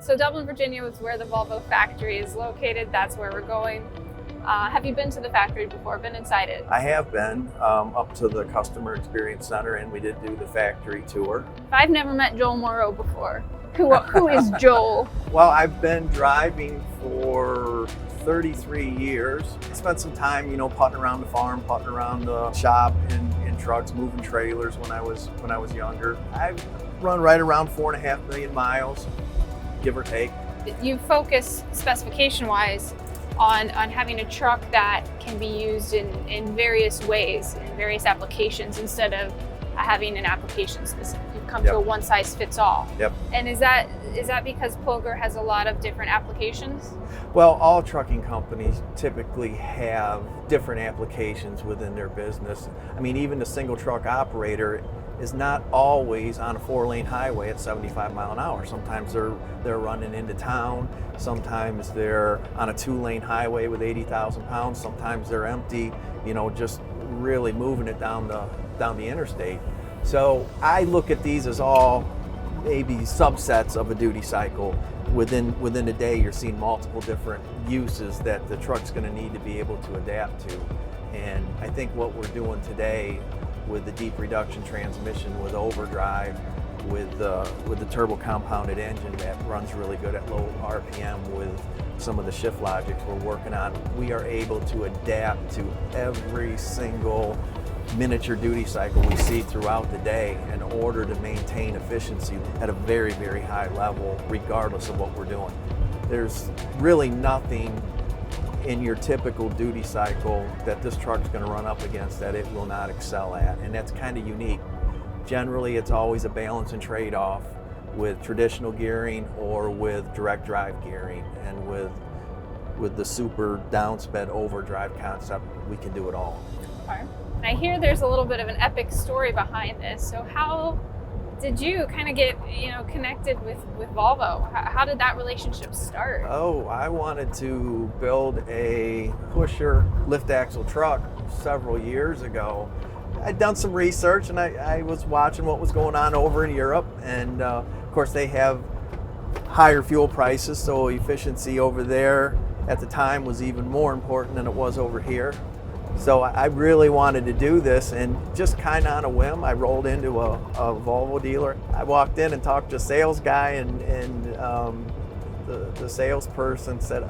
So Dublin, Virginia is where the Volvo factory is located. That's where we're going. Have you been to the factory before, been inside it? I have been up to the Customer Experience Center, and we did do the factory tour. I've never met Joel Morrow before. Who is Joel? Well, I've been driving for 33 years. I spent some time, putting around the farm, putting around the shop in trucks, moving trailers when I was younger. I've run right around 4.5 million miles, give or take. You focus specification-wise on having a truck that can be used in various ways, in various applications, instead of having an application specific. You come to a one-size-fits-all. Yep. And is that because Polgar has a lot of different applications? Well, all trucking companies typically have different applications within their business. I mean, even the single truck operator is not always on a 4-lane highway at 75 mile an hour. Sometimes they're running into town. Sometimes they're on a 2-lane highway with 80,000 pounds. Sometimes they're empty, just really moving it down the interstate. So I look at these as all maybe subsets of a duty cycle. Within a day, you're seeing multiple different uses that the truck's going to need to be able to adapt to. And I think what we're doing today with the deep reduction transmission, with overdrive, with the turbo compounded engine that runs really good at low RPM, with some of the shift logics we're working on, we are able to adapt to every single miniature duty cycle we see throughout the day in order to maintain efficiency at a very, very high level, regardless of what we're doing. There's really nothing in your typical duty cycle that this truck's going to run up against that it will not excel at, and that's kind of unique. Generally, it's always a balance and trade-off with traditional gearing or with direct drive gearing, and with the super downsped overdrive concept, we can do it all. Okay. I hear there's a little bit of an epic story behind this. So how did you kind of get connected with Volvo? How did that relationship start? Oh, I wanted to build a pusher lift axle truck several years ago. I'd done some research, and I was watching what was going on over in Europe, and of course they have higher fuel prices, so efficiency over there at the time was even more important than it was over here. So I really wanted to do this, and just kind of on a whim, I rolled into a Volvo dealer. I walked in and talked to a sales guy, and the salesperson said,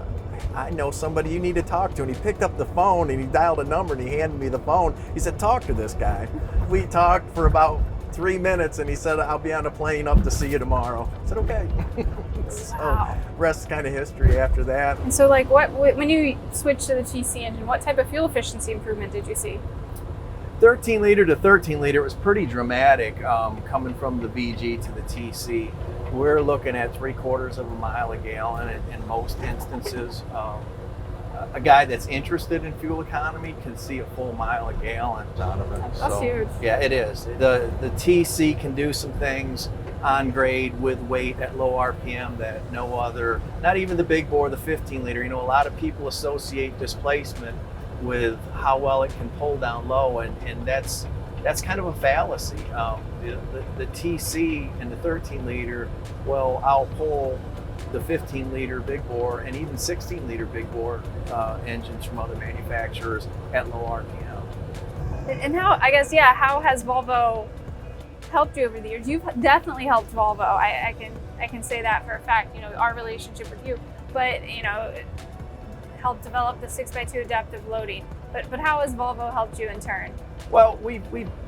"I know somebody you need to talk to." And he picked up the phone and he dialed a number and he handed me the phone. He said, "Talk to this guy." We talked for about 3 minutes, and he said, "I'll be on a plane up to see you tomorrow." I said, "Okay." So Wow. rest kind of history after that. And so when you switched to the TC engine, what type of fuel efficiency improvement did you see? 13 liter to 13 liter was pretty dramatic, coming from the VG to the TC. We're looking at 3/4 of a mile a gallon in most instances. A guy that's interested in fuel economy can see a full mile a gallon out of it. That's huge. Yeah, it is. The TC can do some things on grade with weight at low RPM that no other, not even the big bore, the 15 liter. A lot of people associate displacement with how well it can pull down low, and that's kind of a fallacy. The TC and the 13 liter will outpull the 15 liter big bore and even 16 liter big bore engines from other manufacturers at low RPM. And how has Volvo helped you over the years? You've definitely helped Volvo. I can say that for a fact. Our relationship with you, but it helped develop the 6x2 adaptive loading. But how has Volvo helped you in turn? Well, we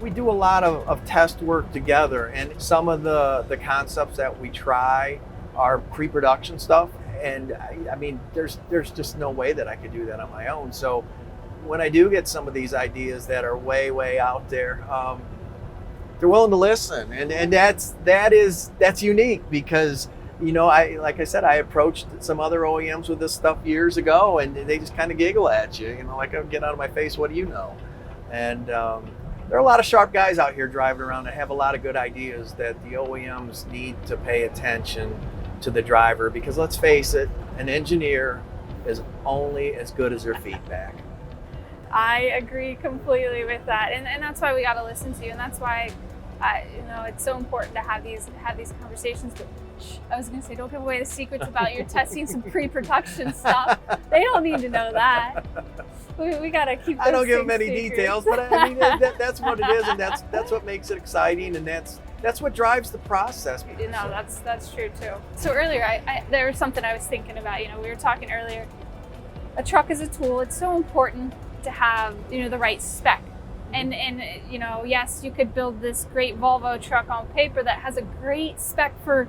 do a lot of test work together, and some of the concepts that we try are pre-production stuff, and I mean there's just no way that I could do that on my own. So when I do get some of these ideas that are way out there, they're willing to listen, and that's unique, because like I said, I approached some other OEMs with this stuff years ago, and they just kind of giggle at you, like, "Oh, get out of my face, what do you know?" And there are a lot of sharp guys out here driving around that have a lot of good ideas that the OEMs need to pay attention to the driver, because let's face it, an engineer is only as good as their feedback. I agree completely with that, and that's why we got to listen to you, and that's why it's so important to have these conversations. I was going to say, don't give away the secrets about your testing some pre-production stuff. They don't need to know that. We got to keep those I don't give them things any secret. details, but I mean that's what it is, and that's what makes it exciting, and that's what drives the process. You know, that's true too. So earlier, there was something I was thinking about. You know, we were talking earlier. A truck is a tool. It's so important to have, you know, the right spec. And you know, yes, you could build this great Volvo truck on paper that has a great spec for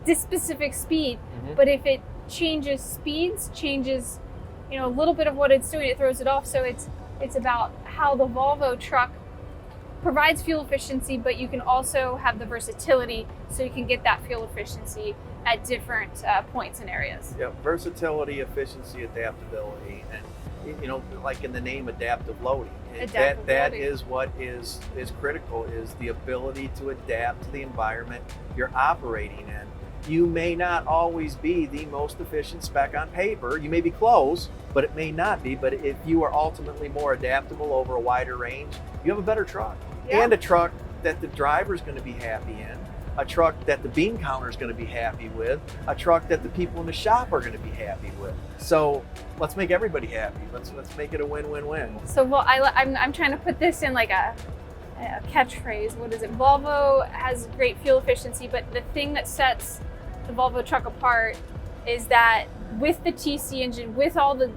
this specific speed, but if it changes speeds, changes, you know, a little bit of what it's doing, it throws it off. So it's about how the Volvo truck provides fuel efficiency, but you can also have the versatility, so you can get that fuel efficiency at different points and areas. Yeah, versatility, efficiency, adaptability, and you know, like in the name, adaptive loading. That is what is critical, is the ability to adapt to the environment you're operating in. You may not always be the most efficient spec on paper. You may be close, but it may not be. But if you are ultimately more adaptable over a wider range, you have a better truck. Yeah. And a truck that the driver's going to be happy in, a truck that the bean counter is going to be happy with, a truck that the people in the shop are going to be happy with. So let's make everybody happy. Let's make it a win-win-win. So well, I'm trying to put this in like a catchphrase. What is it? Volvo has great fuel efficiency, but the thing that sets the Volvo truck apart is that with the TC engine, with all the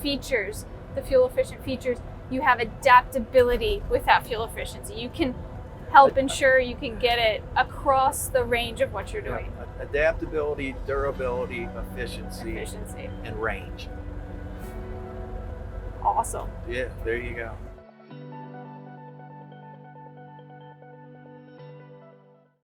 features, the fuel efficient features, you have adaptability with that fuel efficiency. You can help ensure you can get it across the range of what you're doing. Yeah, adaptability, durability, efficiency, and range. Awesome. Yeah, there you go.